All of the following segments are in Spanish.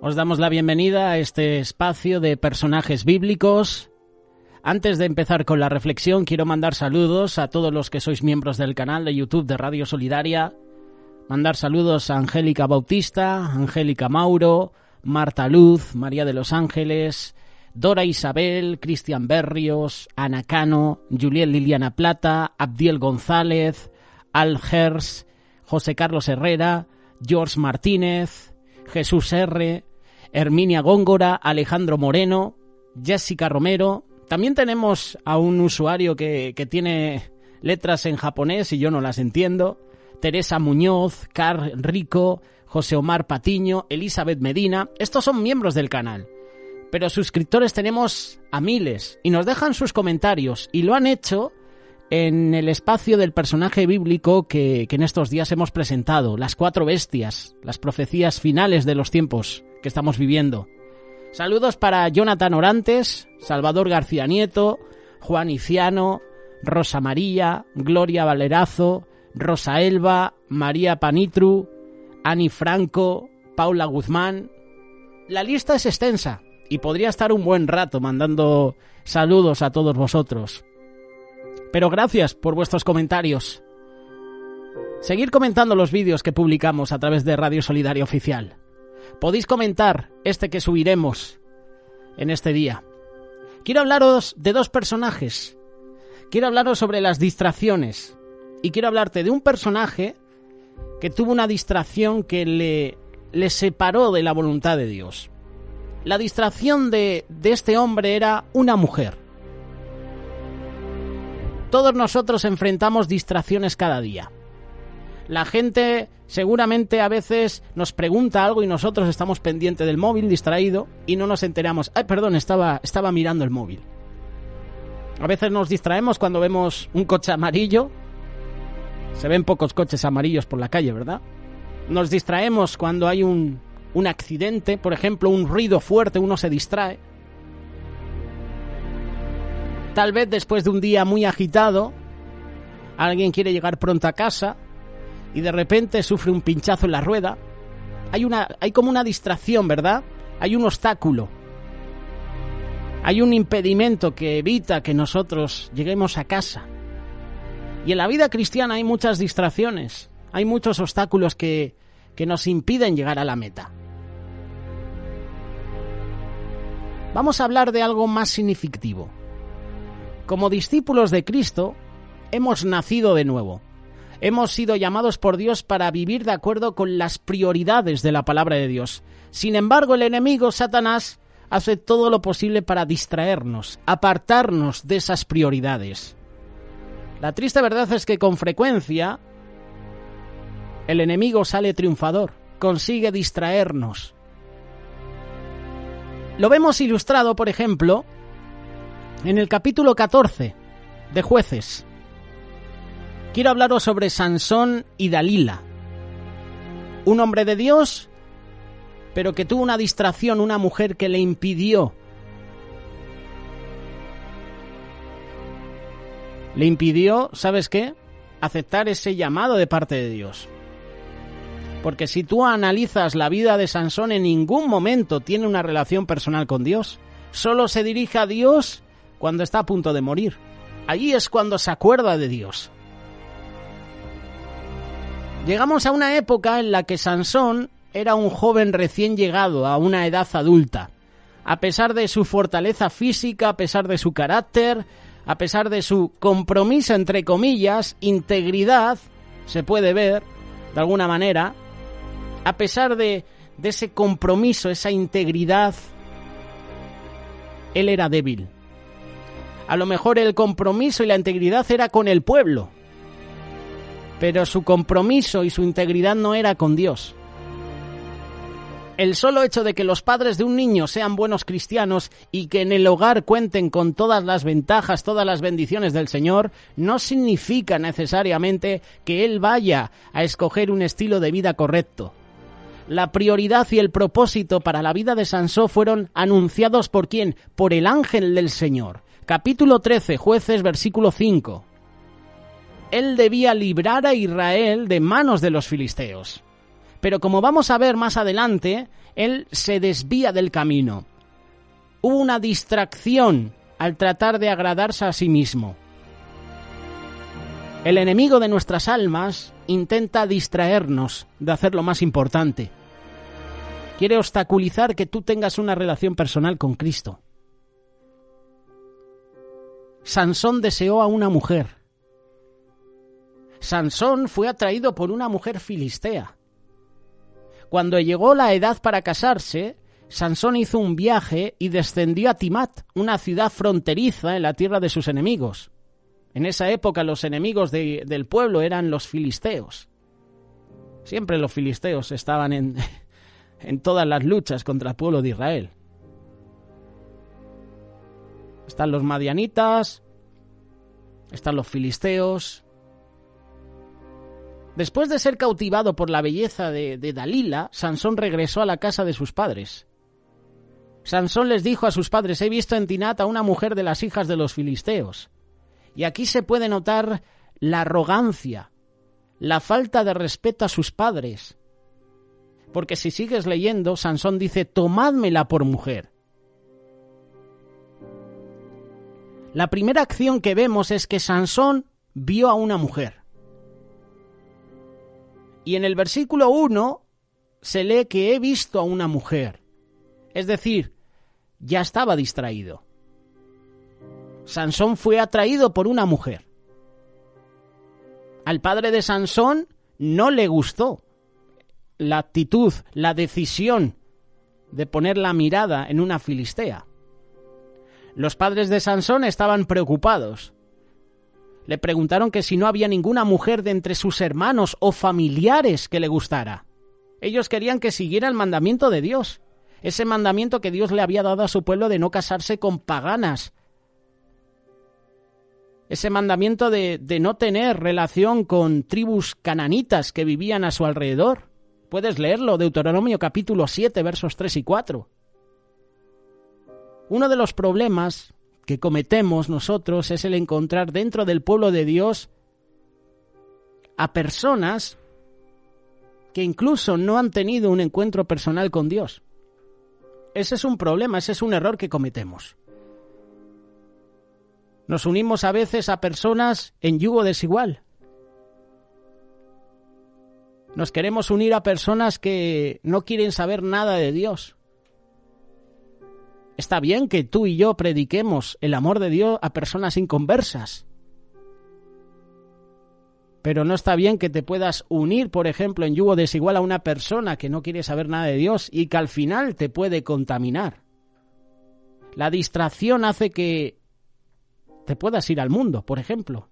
Os damos la bienvenida a este espacio de personajes bíblicos. Antes de empezar con la reflexión, quiero mandar saludos a todos los que sois miembros del canal de YouTube de Radio Solidaria. Mandar saludos a Angélica Bautista, Angélica Mauro, Marta Luz, María de los Ángeles, Dora Isabel, Cristian Berrios, Ana Cano, Juliet Liliana Plata, Abdiel González, Al Gers, José Carlos Herrera, George Martínez, Jesús R., Herminia Góngora, Alejandro Moreno, Jessica Romero. También tenemos a un usuario que tiene letras en japonés y yo no las entiendo. Teresa Muñoz, Car Rico, José Omar Patiño, Elizabeth Medina. Estos son miembros del canal. Pero suscriptores tenemos a miles y nos dejan sus comentarios. Y lo han hecho en el espacio del personaje bíblico que en estos días hemos presentado. Las 4 bestias, las profecías finales de los tiempos que estamos viviendo. Saludos para Jonathan Orantes, Salvador García Nieto, Juan Iciano, Rosa María, Gloria Valerazo, Rosa Elba, María Panitru, Ani Franco, Paula Guzmán. La lista es extensa y podría estar un buen rato mandando saludos a todos vosotros. Pero gracias por vuestros comentarios. Seguid comentando los vídeos que publicamos a través de Radio Solidaria Oficial. Podéis comentar este que subiremos en este día. Quiero hablaros de 2 personajes. Quiero hablaros sobre las distracciones. Y quiero hablarte de un personaje que tuvo una distracción que le separó de la voluntad de Dios. La distracción de este hombre era una mujer. Todos nosotros enfrentamos distracciones cada día. La gente seguramente a veces nos pregunta algo y nosotros estamos pendientes del móvil, distraído, y no nos enteramos. Ay, perdón, estaba mirando el móvil. A veces nos distraemos cuando vemos un coche amarillo. Se ven pocos coches amarillos por la calle, ¿verdad? Nos distraemos cuando hay un accidente, por ejemplo, un ruido fuerte, uno se distrae. Tal vez después de un día muy agitado, alguien quiere llegar pronto a casa y de repente sufre un pinchazo en la rueda. Hay como una distracción, ¿verdad? Hay un obstáculo. Hay un impedimento que evita que nosotros lleguemos a casa. Y en la vida cristiana hay muchas distracciones. Hay muchos obstáculos que nos impiden llegar a la meta. Vamos a hablar de algo más significativo. Como discípulos de Cristo, hemos nacido de nuevo. Hemos sido llamados por Dios para vivir de acuerdo con las prioridades de la palabra de Dios. Sin embargo, el enemigo, Satanás, hace todo lo posible para distraernos, apartarnos de esas prioridades. La triste verdad es que con frecuencia el enemigo sale triunfador, consigue distraernos. Lo vemos ilustrado, por ejemplo, en el capítulo 14 de Jueces. Quiero hablaros sobre Sansón y Dalila. Un hombre de Dios, pero que tuvo una distracción, una mujer que le impidió. Le impidió, ¿sabes qué? Aceptar ese llamado de parte de Dios. Porque si tú analizas la vida de Sansón, en ningún momento tiene una relación personal con Dios. Solo se dirige a Dios cuando está a punto de morir. Allí es cuando se acuerda de Dios. Llegamos a una época en la que Sansón era un joven recién llegado a una edad adulta. A pesar de su fortaleza física, a pesar de su carácter, a pesar de su compromiso, entre comillas, integridad, se puede ver, de alguna manera, a pesar de ese compromiso, esa integridad, él era débil. A lo mejor el compromiso y la integridad era con el pueblo, pero su compromiso y su integridad no era con Dios. El solo hecho de que los padres de un niño sean buenos cristianos y que en el hogar cuenten con todas las ventajas, todas las bendiciones del Señor, no significa necesariamente que él vaya a escoger un estilo de vida correcto. La prioridad y el propósito para la vida de Sansón fueron anunciados ¿por quién? Por el ángel del Señor. Capítulo 13, Jueces, versículo 5. Él debía librar a Israel de manos de los filisteos. Pero como vamos a ver más adelante, él se desvía del camino. Hubo una distracción al tratar de agradarse a sí mismo. El enemigo de nuestras almas intenta distraernos de hacer lo más importante. Quiere obstaculizar que tú tengas una relación personal con Cristo. Sansón deseó a una mujer. Sansón fue atraído por una mujer filistea. Cuando llegó la edad para casarse, Sansón hizo un viaje y descendió a Timat, una ciudad fronteriza en la tierra de sus enemigos. En esa época los enemigos del pueblo eran los filisteos. Siempre los filisteos estaban en todas las luchas contra el pueblo de Israel. Están los madianitas, están los filisteos. Después de ser cautivado por la belleza de Dalila, Sansón regresó a la casa de sus padres. Sansón les dijo a sus padres: he visto en Tinat a una mujer de las hijas de los filisteos. Y aquí se puede notar la arrogancia, la falta de respeto a sus padres. Porque si sigues leyendo, Sansón dice: tomádmela por mujer. La primera acción que vemos es que Sansón vio a una mujer. Y en el versículo 1 se lee que he visto a una mujer. Es decir, ya estaba distraído. Sansón fue atraído por una mujer. Al padre de Sansón no le gustó la actitud, la decisión de poner la mirada en una filistea. Los padres de Sansón estaban preocupados. Le preguntaron que si no había ninguna mujer de entre sus hermanos o familiares que le gustara. Ellos querían que siguiera el mandamiento de Dios, ese mandamiento que Dios le había dado a su pueblo de no casarse con paganas, ese mandamiento de no tener relación con tribus cananitas que vivían a su alrededor. Puedes leerlo, Deuteronomio capítulo 7, versos 3 y 4. Uno de los problemas que cometemos nosotros es el encontrar dentro del pueblo de Dios a personas que incluso no han tenido un encuentro personal con Dios. Ese es un problema, ese es un error que cometemos. Nos unimos a veces a personas en yugo desigual. Nos queremos unir a personas que no quieren saber nada de Dios. Está bien que tú y yo prediquemos el amor de Dios a personas inconversas. Pero no está bien que te puedas unir, por ejemplo, en yugo desigual a una persona que no quiere saber nada de Dios y que al final te puede contaminar. La distracción hace que te puedas ir al mundo, por ejemplo.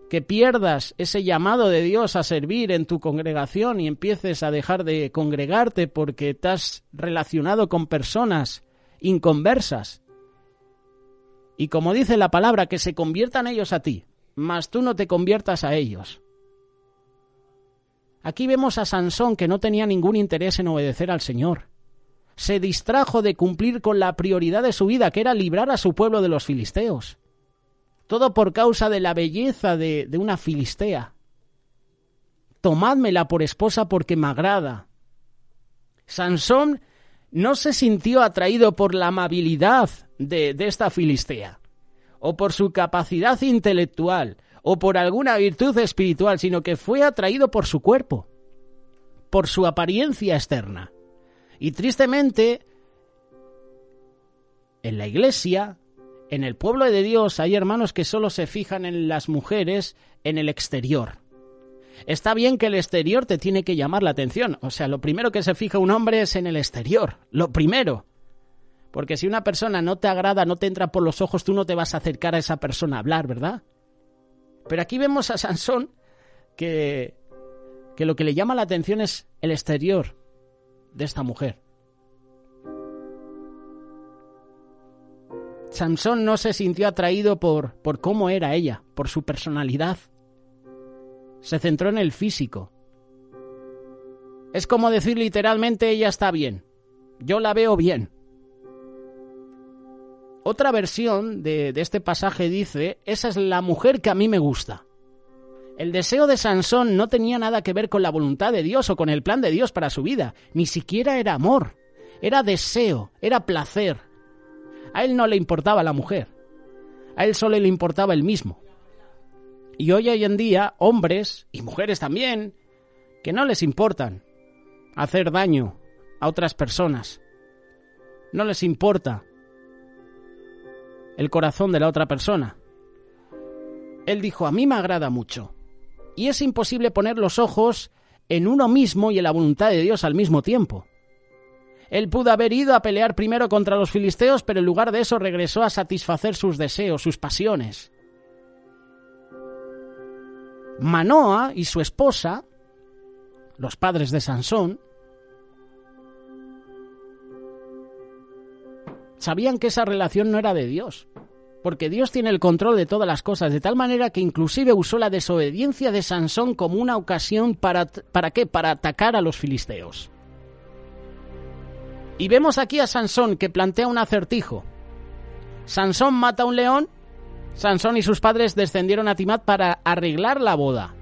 Que pierdas ese llamado de Dios a servir en tu congregación y empieces a dejar de congregarte porque te has relacionado con personas inconversas. Y como dice la palabra, que se conviertan ellos a ti, mas tú no te conviertas a ellos. Aquí vemos a Sansón, que no tenía ningún interés en obedecer al Señor. Se distrajo de cumplir con la prioridad de su vida, que era librar a su pueblo de los filisteos. Todo por causa de la belleza de una filistea. Tomádmela por esposa porque me agrada. Sansón no se sintió atraído por la amabilidad de esta filistea, o por su capacidad intelectual, o por alguna virtud espiritual, sino que fue atraído por su cuerpo, por su apariencia externa. Y tristemente, en la iglesia, en el pueblo de Dios, hay hermanos que solo se fijan en las mujeres, en el exterior. Está bien que el exterior te tiene que llamar la atención. O sea, lo primero que se fija un hombre es en el exterior. Lo primero. Porque si una persona no te agrada, no te entra por los ojos, tú no te vas a acercar a esa persona a hablar, ¿verdad? Pero aquí vemos a Sansón que lo que le llama la atención es el exterior de esta mujer. Sansón no se sintió atraído por cómo era ella, por su personalidad. Se centró en el físico. Es como decir literalmente: ella está bien, yo la veo bien. Otra versión de este pasaje dice: esa es la mujer que a mí me gusta. El deseo de Sansón no tenía nada que ver con la voluntad de Dios o con el plan de Dios para su vida. Ni siquiera era amor. Era deseo, era placer. A él no le importaba la mujer. A él solo le importaba él mismo. Y hoy en día, hombres y mujeres también, que no les importan hacer daño a otras personas. No les importa el corazón de la otra persona. Él dijo, a mí me agrada mucho. Y es imposible poner los ojos en uno mismo y en la voluntad de Dios al mismo tiempo. Él pudo haber ido a pelear primero contra los filisteos, pero en lugar de eso regresó a satisfacer sus deseos, sus pasiones. Manoa y su esposa, los padres de Sansón, sabían que esa relación no era de Dios, porque Dios tiene el control de todas las cosas, de tal manera que inclusive usó la desobediencia de Sansón como una ocasión ¿para qué? Para atacar a los filisteos. Y vemos aquí a Sansón que plantea un acertijo. Sansón mata a un león. Sansón y sus padres descendieron a Timat para arreglar la boda.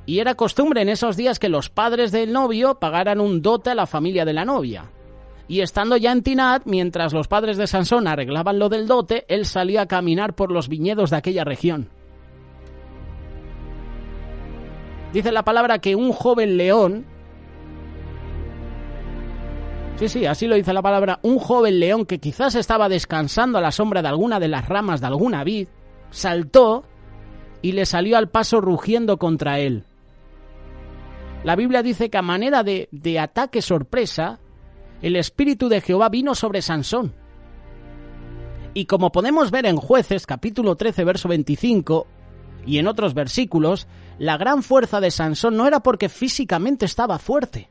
Y era costumbre en esos días que los padres del novio pagaran un dote a la familia de la novia. Y estando ya en Timnat, mientras los padres de Sansón arreglaban lo del dote, él salía a caminar por los viñedos de aquella región. Dice la palabra que un joven león, sí, así lo dice la palabra, un joven león que quizás estaba descansando a la sombra de alguna de las ramas de alguna vid, saltó y le salió al paso rugiendo contra él. La Biblia dice que a manera de ataque sorpresa, el Espíritu de Jehová vino sobre Sansón. Y como podemos ver en Jueces, capítulo 13, verso 25, y en otros versículos, la gran fuerza de Sansón no era porque físicamente estaba fuerte.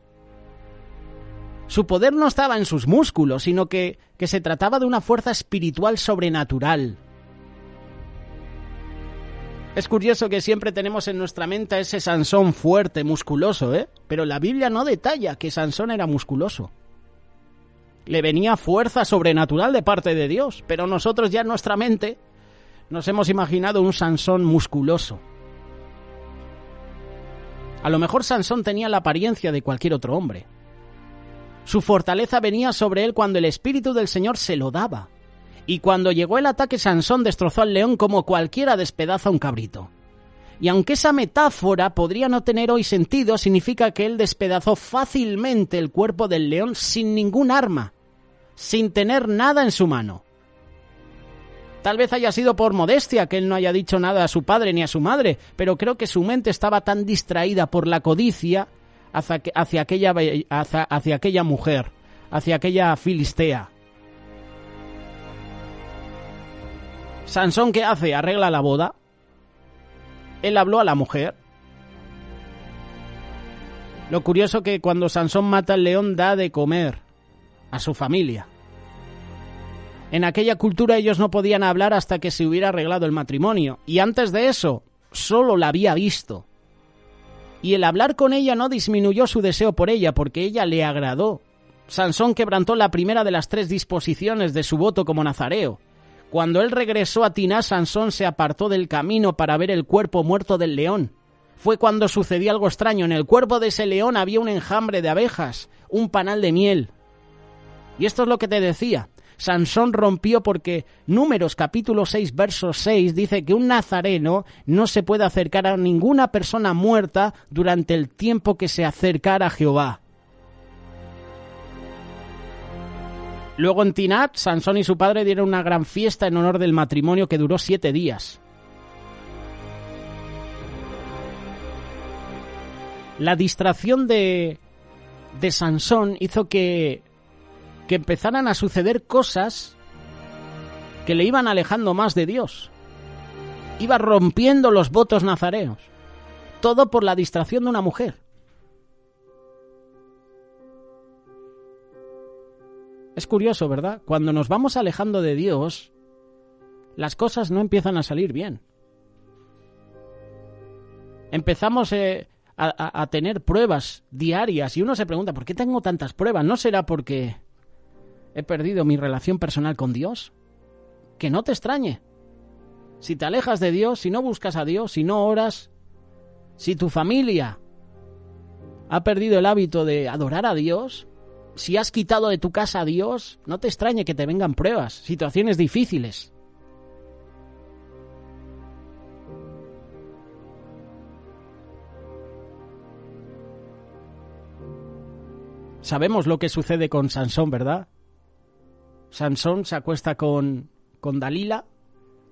Su poder no estaba en sus músculos, sino que se trataba de una fuerza espiritual sobrenatural. Es curioso que siempre tenemos en nuestra mente a ese Sansón fuerte, musculoso, pero la Biblia no detalla que Sansón era musculoso. Le venía fuerza sobrenatural de parte de Dios, pero nosotros ya en nuestra mente nos hemos imaginado un Sansón musculoso. A lo mejor Sansón tenía la apariencia de cualquier otro hombre. Su fortaleza venía sobre él cuando el Espíritu del Señor se lo daba. Y cuando llegó el ataque, Sansón destrozó al león como cualquiera despedaza un cabrito. Y aunque esa metáfora podría no tener hoy sentido, significa que él despedazó fácilmente el cuerpo del león sin ningún arma, sin tener nada en su mano. Tal vez haya sido por modestia que él no haya dicho nada a su padre ni a su madre, pero creo que su mente estaba tan distraída por la codicia hacia aquella mujer, hacia aquella filistea. Sansón, ¿qué hace? Arregla la boda. Él habló a la mujer. Lo curioso que cuando Sansón mata al león da de comer a su familia. En aquella cultura ellos no podían hablar hasta que se hubiera arreglado el matrimonio. Y antes de eso, solo la había visto. Y el hablar con ella no disminuyó su deseo por ella, porque ella le agradó. Sansón quebrantó la primera de las 3 disposiciones de su voto como nazareo. Cuando él regresó a Timnat, Sansón se apartó del camino para ver el cuerpo muerto del león. Fue cuando sucedió algo extraño. En el cuerpo de ese león había un enjambre de abejas, un panal de miel. Y esto es lo que te decía. Sansón rompió porque Números capítulo 6, verso 6 dice que un nazareno no se puede acercar a ninguna persona muerta durante el tiempo que se acercara a Jehová. Luego en Timnat, Sansón y su padre dieron una gran fiesta en honor del matrimonio que duró 7 días. La distracción de Sansón hizo que empezaran a suceder cosas que le iban alejando más de Dios. Iba rompiendo los votos nazareos. Todo por la distracción de una mujer. Es curioso, ¿verdad? Cuando nos vamos alejando de Dios, las cosas no empiezan a salir bien. Empezamos a tener pruebas diarias y uno se pregunta, ¿por qué tengo tantas pruebas? ¿No será porque he perdido mi relación personal con Dios? Que no te extrañe. Si te alejas de Dios, si no buscas a Dios, si no oras, Si tu familia ha perdido el hábito de adorar a Dios, si has quitado de tu casa a Dios, no te extrañe que te vengan pruebas, situaciones difíciles. Sabemos lo que sucede con Sansón, ¿verdad? Sansón se acuesta con Dalila,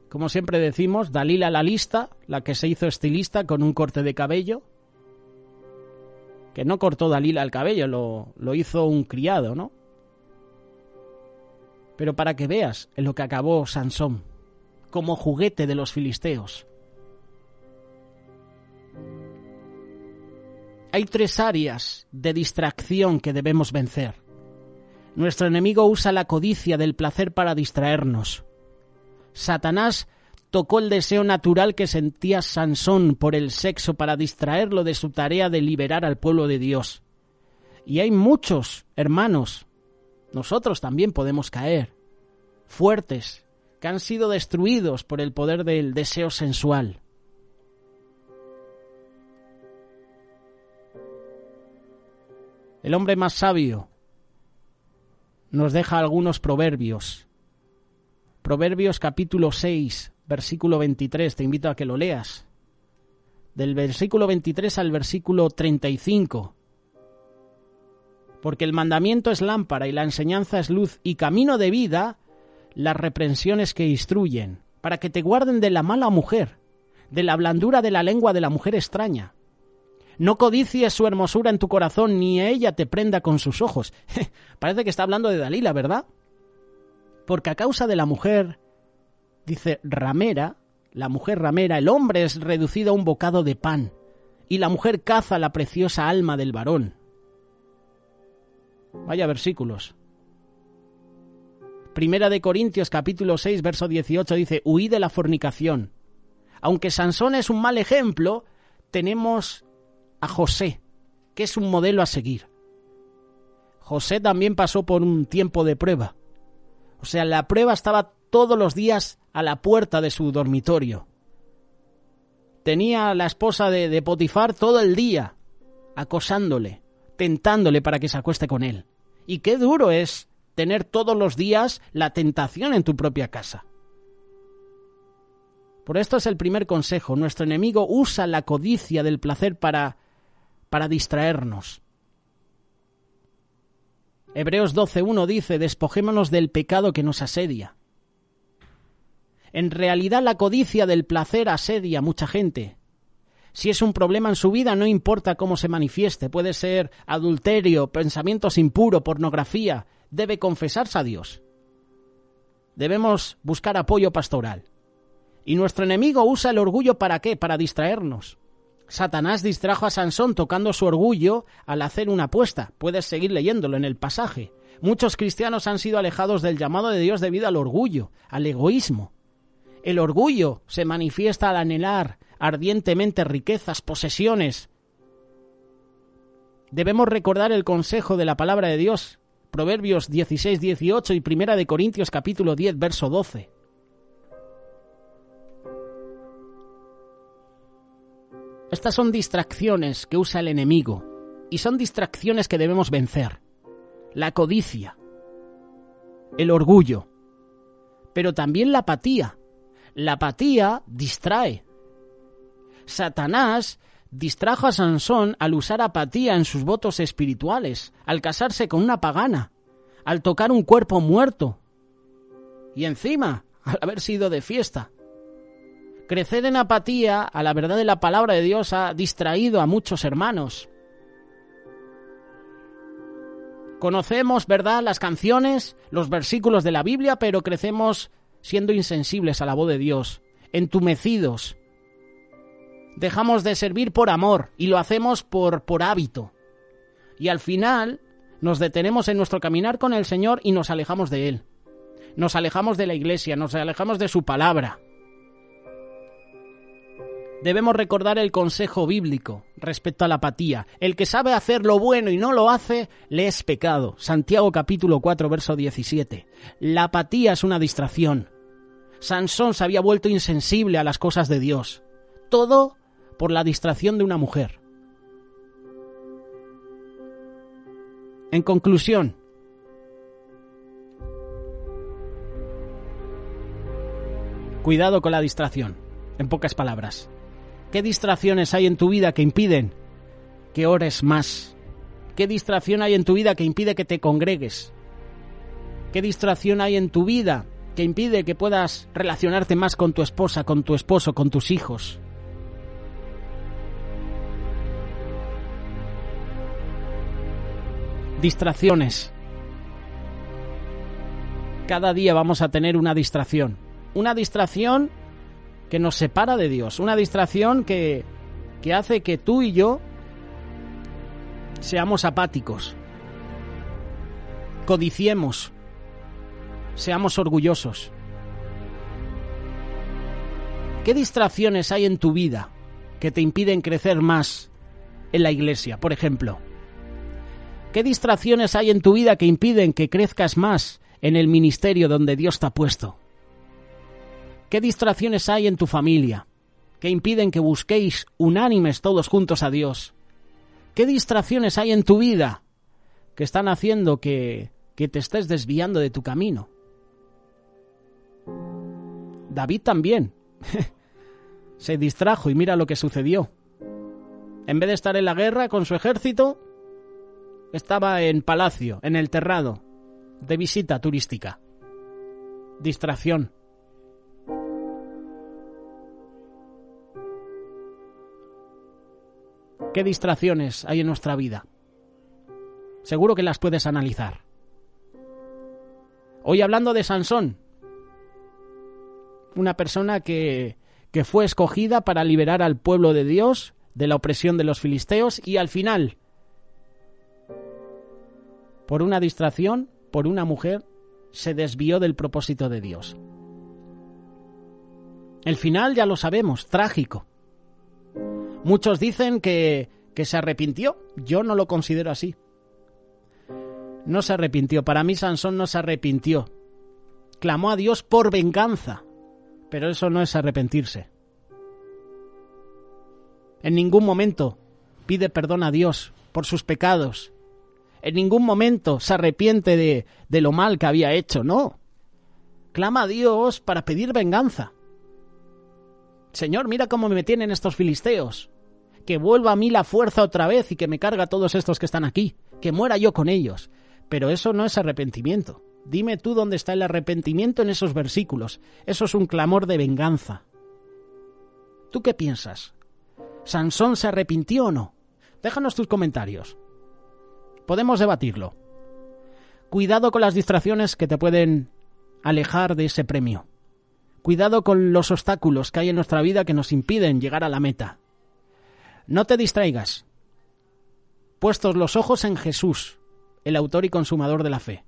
como siempre decimos, Dalila la lista, la que se hizo estilista con un corte de cabello, que no cortó Dalila el cabello, lo hizo un criado, ¿no? Pero para que veas en lo que acabó Sansón, como juguete de los filisteos. Hay 3 áreas de distracción que debemos vencer. Nuestro enemigo usa la codicia del placer para distraernos. Satanás tocó el deseo natural que sentía Sansón por el sexo para distraerlo de su tarea de liberar al pueblo de Dios. Y hay muchos hermanos, nosotros también podemos caer, fuertes, que han sido destruidos por el poder del deseo sensual. El hombre más sabio nos deja algunos proverbios. Proverbios capítulo 6, versículo 23, te invito a que lo leas. Del versículo 23 al versículo 35. Porque el mandamiento es lámpara y la enseñanza es luz y camino de vida, las reprensiones que instruyen, para que te guarden de la mala mujer, de la blandura de la lengua de la mujer extraña. No codicies su hermosura en tu corazón, ni ella te prenda con sus ojos. Parece que está hablando de Dalila, ¿verdad? Porque a causa de la mujer, dice ramera, la mujer ramera, el hombre es reducido a un bocado de pan, y la mujer caza la preciosa alma del varón. Vaya versículos. Primera de Corintios capítulo 6, verso 18 dice, huid de la fornicación. Aunque Sansón es un mal ejemplo, tenemos a José, que es un modelo a seguir. José también pasó por un tiempo de prueba. O sea, la prueba estaba todos los días a la puerta de su dormitorio. Tenía a la esposa de Potifar todo el día acosándole, tentándole para que se acueste con él. Y qué duro es tener todos los días la tentación en tu propia casa. Por esto es el primer consejo. Nuestro enemigo usa la codicia del placer para distraernos. Hebreos 12:1 dice, despojémonos del pecado que nos asedia. En realidad la codicia del placer asedia a mucha gente. Si es un problema en su vida, no importa cómo se manifieste, puede ser adulterio, pensamientos impuros, pornografía, debe confesarse a Dios. Debemos buscar apoyo pastoral. Y nuestro enemigo usa el orgullo ¿para qué? Para distraernos. Satanás distrajo a Sansón tocando su orgullo al hacer una apuesta. Puedes seguir leyéndolo en el pasaje. Muchos cristianos han sido alejados del llamado de Dios debido al orgullo, al egoísmo. El orgullo se manifiesta al anhelar ardientemente riquezas, posesiones. Debemos recordar el consejo de la palabra de Dios, Proverbios 16:18 y Primera de Corintios capítulo 10, verso 12. Estas son distracciones que usa el enemigo y son distracciones que debemos vencer. La codicia, el orgullo, pero también la apatía. La apatía distrae. Satanás distrajo a Sansón al usar apatía en sus votos espirituales, al casarse con una pagana, al tocar un cuerpo muerto y encima al haber sido de fiesta. Crecer en apatía a la verdad de la palabra de Dios ha distraído a muchos hermanos. Conocemos, ¿verdad?, las canciones, los versículos de la Biblia, pero crecemos siendo insensibles a la voz de Dios, entumecidos. Dejamos de servir por amor y lo hacemos por hábito. Y al final nos detenemos en nuestro caminar con el Señor y nos alejamos de Él. Nos alejamos de la iglesia, nos alejamos de su palabra. Debemos recordar el consejo bíblico respecto a la apatía. El que sabe hacer lo bueno y no lo hace, le es pecado. Santiago capítulo 4, verso 17. La apatía es una distracción. Sansón se había vuelto insensible a las cosas de Dios. Todo por la distracción de una mujer. En conclusión, cuidado con la distracción, en pocas palabras. ¿Qué distracciones hay en tu vida que impiden que ores más? ¿Qué distracción hay en tu vida que impide que te congregues? ¿Qué distracción hay en tu vida que impide que puedas relacionarte más con tu esposa, con tu esposo, con tus hijos? Distracciones. Cada día vamos a tener una distracción. Una distracción que nos separa de Dios. Una distracción que hace que tú y yo seamos apáticos, codiciemos, seamos orgullosos. ¿Qué distracciones hay en tu vida que te impiden crecer más en la iglesia, por ejemplo? ¿Qué distracciones hay en tu vida que impiden que crezcas más en el ministerio donde Dios te ha puesto? ¿Qué distracciones hay en tu familia que impiden que busquéis unánimes todos juntos a Dios? ¿Qué distracciones hay en tu vida que están haciendo que te estés desviando de tu camino? David también se distrajo y mira lo que sucedió. En vez de estar en la guerra con su ejército, estaba en palacio, en el terrado, de visita turística. Distracción. ¿Qué distracciones hay en nuestra vida? Seguro que las puedes analizar. Hoy hablando de Sansón, una persona que fue escogida para liberar al pueblo de Dios de la opresión de los filisteos y al final, por una distracción, por una mujer, se desvió del propósito de Dios. El final ya lo sabemos, trágico. Muchos dicen que se arrepintió. Yo no lo considero así. No se arrepintió. Para mí Sansón no se arrepintió. Clamó a Dios por venganza. Pero eso no es arrepentirse. En ningún momento pide perdón a Dios por sus pecados. En ningún momento se arrepiente de lo mal que había hecho. No. Clama a Dios para pedir venganza. Señor, mira cómo me tienen estos filisteos. Que vuelva a mí la fuerza otra vez y que me carga a todos estos que están aquí. Que muera yo con ellos. Pero eso no es arrepentimiento. Dime tú dónde está el arrepentimiento en esos versículos. Eso es un clamor de venganza. ¿Tú qué piensas? ¿Sansón se arrepintió o no? Déjanos tus comentarios. Podemos debatirlo. Cuidado con las distracciones que te pueden alejar de ese premio. Cuidado con los obstáculos que hay en nuestra vida que nos impiden llegar a la meta. No te distraigas. Puestos los ojos en Jesús, el autor y consumador de la fe.